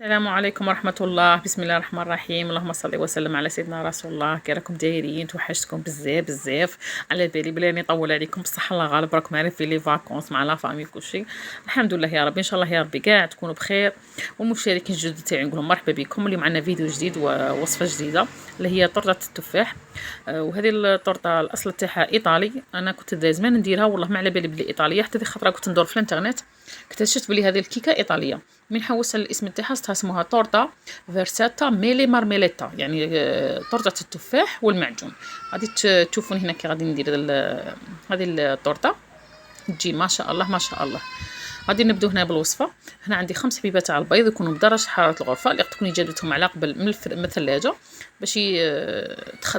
السلام عليكم ورحمة الله. بسم الله الرحمن الرحيم. اللهم صل وسلم على سيدنا رسول الله. كي راكم دايرين؟ توحشتكم بزاف بزاف. على بالي بلا نطول عليكم، بصح الله غالب راكم عارفين لي فاكونس مع لا فامي كلشي. الحمد لله يا ربي، ان شاء الله يا ربي كاع تكونوا بخير. والمشتركين الجدد تاعي نقول لهم مرحبا بكم. اللي معنا فيديو جديد ووصفه جديده اللي هي طرطه التفاح. وهذه الطرطه الاصل تاعها ايطالي. انا كنت زمان نديرها والله ما على بالي بلي ايطاليه، حتى ذي خطره كنت ندور في الانترنت اكتشفت بلي هذه الكيكه ايطاليه. من حوس الاسم تاعها اسمها طورتا فيرساتا ميلي مارميليتا، يعني طرطه التفاح والمعجون. غادي تشوفون هنا كي غادي ندير هذه الطورطه تجي ما شاء الله ما شاء الله. غادي نبدو هنا بالوصفه. هنا عندي 5 حبيبات تاع البيض يكونوا بدرجه حراره الغرفه اللي تكوني جابتهم على قبل من الثلاجه باش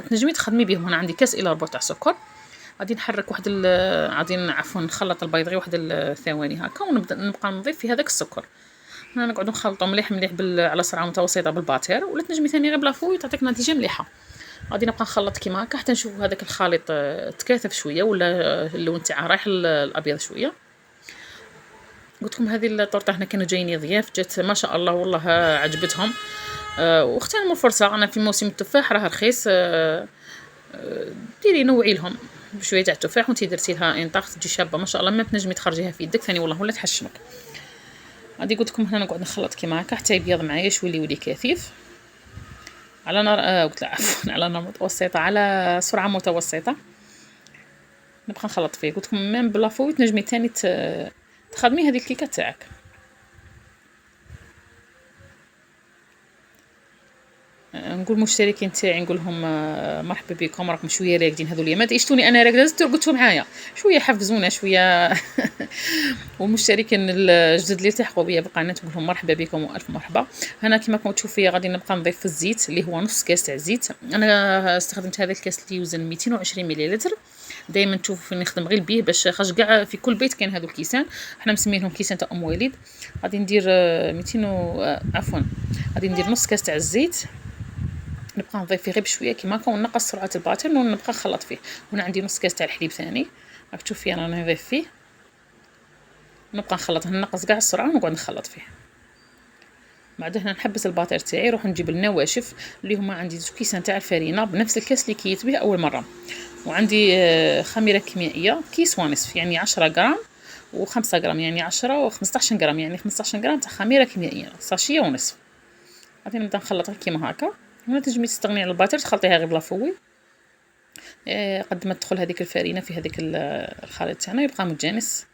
تنجمي تخدمي بهم. هنا عندي كاس الا ربع تاع سكر. غادي نحرك غادي نخلط البيض غير واحد الثواني هكا، نبقى نضيف في هذاك السكر. هنا نقعدو نخلطو مليح مليح على سرعه متوسطه بالباتير، ولا تنجمي ثاني غير بلا فوي تعطيك نتيجه مليحه. غادي نبقى نخلط كيما هكا حتى نشوف هذاك الخليط تكاثف شويه ولا اللون تاعها رايح الابيض شويه. قلت لكم هذه الطورطه هنا كانوا جايين ضياف، جات ما شاء الله والله عجبتهم. واغتنموا الفرصه، انا في موسم التفاح راه رخيص. ديري نوعي لهم بشويه تاع التفاح وانتي درتي لها انطاق تجي شابه ما شاء الله، ما تنجمي تخرجيها في يدك ثاني والله ولا تحشمك. غادي قلت لكم هنا نقعد نخلط كيما هكا حتى يبيض معايا شويه يولي كثيف على نار قلت لا عفوا على نار متوسطه، على سرعه متوسطه. نبقى نخلط فيه. قلت لكم ميم بلا فوي تنجمي ثاني تخدمي هذه الكيكه تاعك. نقول مشتركين تاعي نقول لهم مرحبا بكم، راكم شويه راقدين هذو اليامات عشتوني انا راقده زدتوا رقدتوا معايا شويه، حفزونا شويه. والمشتركين الجدد اللي التحقوا بيا بالقناه نقول لهم مرحبا بكم والف مرحبا. هنا كما راكم تشوفوا غادي نبقى نضيف في الزيت اللي هو نص كاس تاع الزيت. انا استخدمت هذا الكاس اللي يوزن 220 مليلتر. دائما تشوفوا نخدم غير بيه باش خاش كاع في كل بيت كاين هذو الكيسان، حنا مسمينهم كيسان تاع ام وليد. غادي ندير 200 عفوا غادي ندير نص كاس تاع الزيت. نبقى نضيف فيه غير بشويه كيما هكا ونقص سرعه الباتر ونبقى نخلط فيه. هنا عندي نص كاس تاع الحليب ثاني راك تشوفي انا نضيف فيه. نبقى نخلط نقص كاع السرعه ونقعد نخلط فيه. بعد هنا نحبس الباتر تاعي، نروح نجيب النواشف اللي هما عندي 2 كيسان تاع الفرينه بنفس الكاس اللي كيت به اول مره. وعندي خميره كيميائيه كيس ونصف يعني 10 غرام و5 غرام يعني 10 و15 غرام يعني 15 غرام تاع خميره كيميائيه ساشيه ونصف. غادي نبدا نخلط كيما هكا. هنا تنجمي تستغني على الباتر تخلطيها غير بلا فوي. قد ما تدخل هذيك الفرينه في هذيك الخليط تاعنا يبقى متجانس.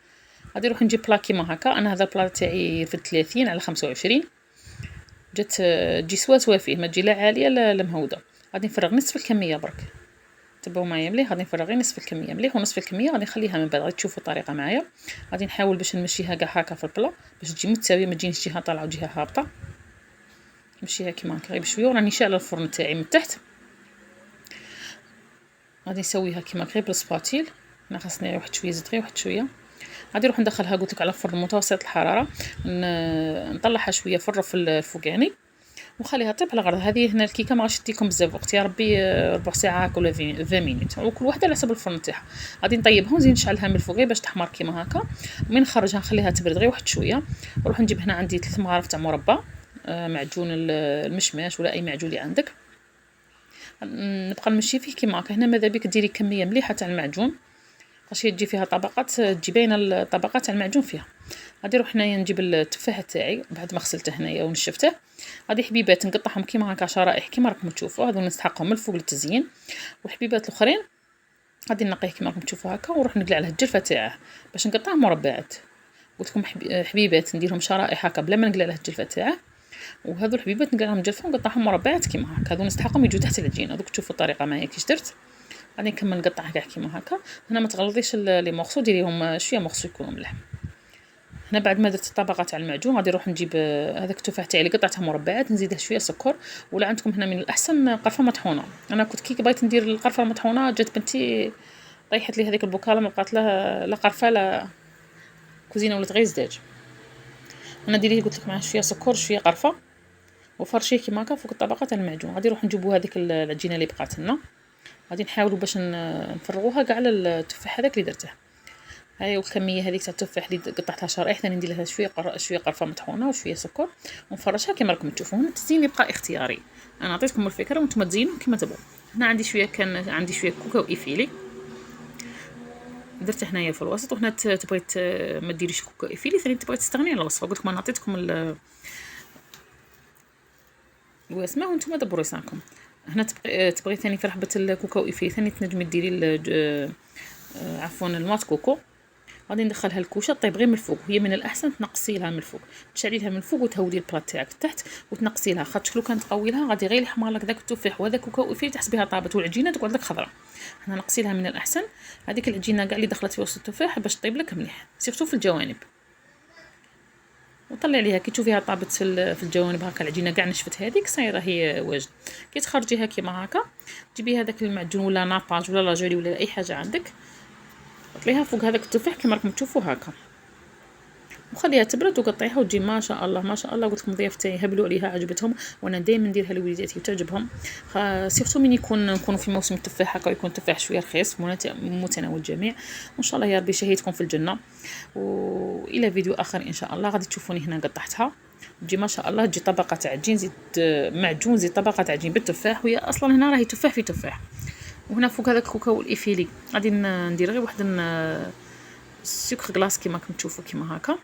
غادي نروح نجيب بلا كيما هكا. انا هذا البلا تاعي في 30 على 25 جات تجي سوا فيه، ما تجي لا عاليه لا مهوده. غادي نفرغ نصف الكميه برك، تبعوا معايا مليح. غادي نفرغ غير نصف الكميه مليح، ونصف الكميه غادي نخليها من بعد. غادي تشوفوا الطريقه معايا. غادي نحاول باش نمشيها كاع هكا في البلا باش تجي متساويه، ما تجينيش جهه طالعه وجهه هابطه. نمشيها كيما هكا غير بشويه. وراني شاعله الفرن تاعي من تحت. غادي نسويها كيما غير بالسباتيل. انا خاصني واحد شويه زيت غير واحد شويه. غادي نروح ندخلها قلت لك على فرن متوسط الحراره. نطلعها شويه في الرف الفوقاني وخليها طيب على غرض. هذه هنا الكيكه ما غاش تديكم بزاف وقت يا ربي، ربع ساعه هكا ولا 20 مينوت، وكل وحده على حسب الفرن تاعها. غادي نطيبها ونزيد نشعلها من الفوق باش تحمر كيما هكا. ومن نخرجها نخليها تبرد غير واحد شويه. نروح نجيب هنا عندي 3 مغارف تاع مربى معجون المشماش ولا اي معجون اللي عندك. نبقى نمشي فيه كيما هكا. هنا ماذا بك ديري كميه مليحه تاع المعجون باش تجي فيها طبقات، تجي باينه الطبقات تاع المعجون فيها. غادي نروح هنايا نجيب التفاح تاعي بعد ما غسلته هنايا ونشفته. غادي حبيبات نقطعهم كيما هكا شرائح كيما راكم تشوفوا. هذو نستحقهم من الفوق للتزيين. والحبيبات الاخرين غادي نقيه كيما راكم تشوفوا هكا ونروح نقلع عليه الجلفه تاعه باش نقطعه مربعات. قلت لكم حبيبات نديرهم شرائح هكا بلا ما نقلع عليه الجلفه تاعه. وهذو الحبيبات نقلعهم جلفه ونقطعهم مربعات كيما هكا. هذو نستحقهم يجوا تحت العجين. هذوك تشوفوا الطريقه معايا كيش درت. غادي نكمل نقطع كاع كيما هكا. هنا ما تغلظيش لي مورسو، ديريهم شويه مورسو يكونوا مليح. هنا بعد ما درت الطبقه تاع المعجون غادي نروح نجيب هذاك التفاح تاعي اللي قطعته مربعات نزيده شويه سكر. ولا عندكم هنا من الاحسن قرفه مطحونه. انا كنت كي بغيت ندير القرفه المطحونه جات بنتي طيحت لي هذيك البوكاله ما بقات لها لا قرفه لا كوزينه ولات غير زداج. انا ديريه قلت لك مع شويه سكر شويه قرفه وفرشيه كيما هكا فوق الطبقه تاع المعجون. غادي نروح نجيبوا هذيك العجينه اللي بقات لنا. غادي نحاولوا باش نفرغوها كاع على التفاح هذاك اللي درته. هاي والكميه هذيك تاع التفاح اللي قطعتها شرايح، ثاني ندير لها شويه قرفه مطحونه وشويه سكر ونفرشها كما راكم تشوفوا. هنا التزيين يبقى اختياري، انا عطيتكم الفكره وانتم تزينوا كما تبغوا. هنا كان عندي شويه كوكا وإيفيلي درت هنايا في الوسط، وهنا تبغي ما ديريش كوكا إيفيلي، ثاني تبغي تستغني على الوصفه. قلت لكم انا عطيتكم الوسمه وانتم دبروا لسانكم. هنا تبغي ثاني في رحبه الكوكا وإيفيلي ثاني تنجمي ديري عفوا الماط كوكو. غادي ندخلها الكوشه طيب غير من الفوق، هي من الاحسن تنقصي لها من الفوق، تشعلي لها من الفوق وتهودي البلاط تاعك تحت وتنقصي لها، خاطر لو كانت تقوي لها غادي غير يحمر لك داك التفاح وهذاك كوكا وفيه تحسبيها طابت والعجينه تقعد لك خضراء. حنا نقصي لها من الاحسن هذيك العجينه كاع اللي دخلت في وسط التفاح باش طيب لك مليح سيرتو في الجوانب، وطلعي عليها كي تشوفيها طابت في الجوانب هكا العجينه كاع نشفت هذيك صايره هي واجد. كي تخرجيها كيما هكا تجيبي هذاك المعجون ولا ناباج ولا لاجولي ولا اي حاجه عندك، طليها فوق هذاك التفاح كما راكم تشوفوا هكا وخليها تبرد وقطعيها وتجي ما شاء الله ما شاء الله. قلت لكم ضيافتي هبلوا عليها عجبتهم، وانا دائما نديرها لوليداتي وتعجبهم، سيرتو من نكونوا في موسم التفاح هكا يكون تفاح شويه رخيص متناول الجميع. وان شاء الله يا ربي شهيتكم في الجنه. والى فيديو اخر ان شاء الله. غادي تشوفوني هنا قطعتها تجي ما شاء الله، تجي طبقه تاع عجين زيد معجون زيد طبقه تاع عجين بالتفاح، وهي اصلا هنا راهي تفاح في تفاح. وهنا فوق هذاك الكوكا والإيفيلي غادي ندير غير واحد السكر غلاس كيما راكم تشوفوا كيما هكا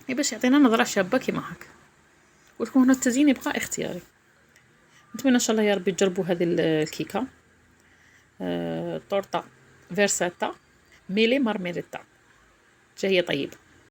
باش يعطينا نظره شابه كيما هكا. قلت لكم هنا التزيين يبقى اختياري. نتمنى ان شاء الله يا ربي تجربوا هذه الكيكه طورطه فيرساتا ميلي مارميليتا، جايه طيبه.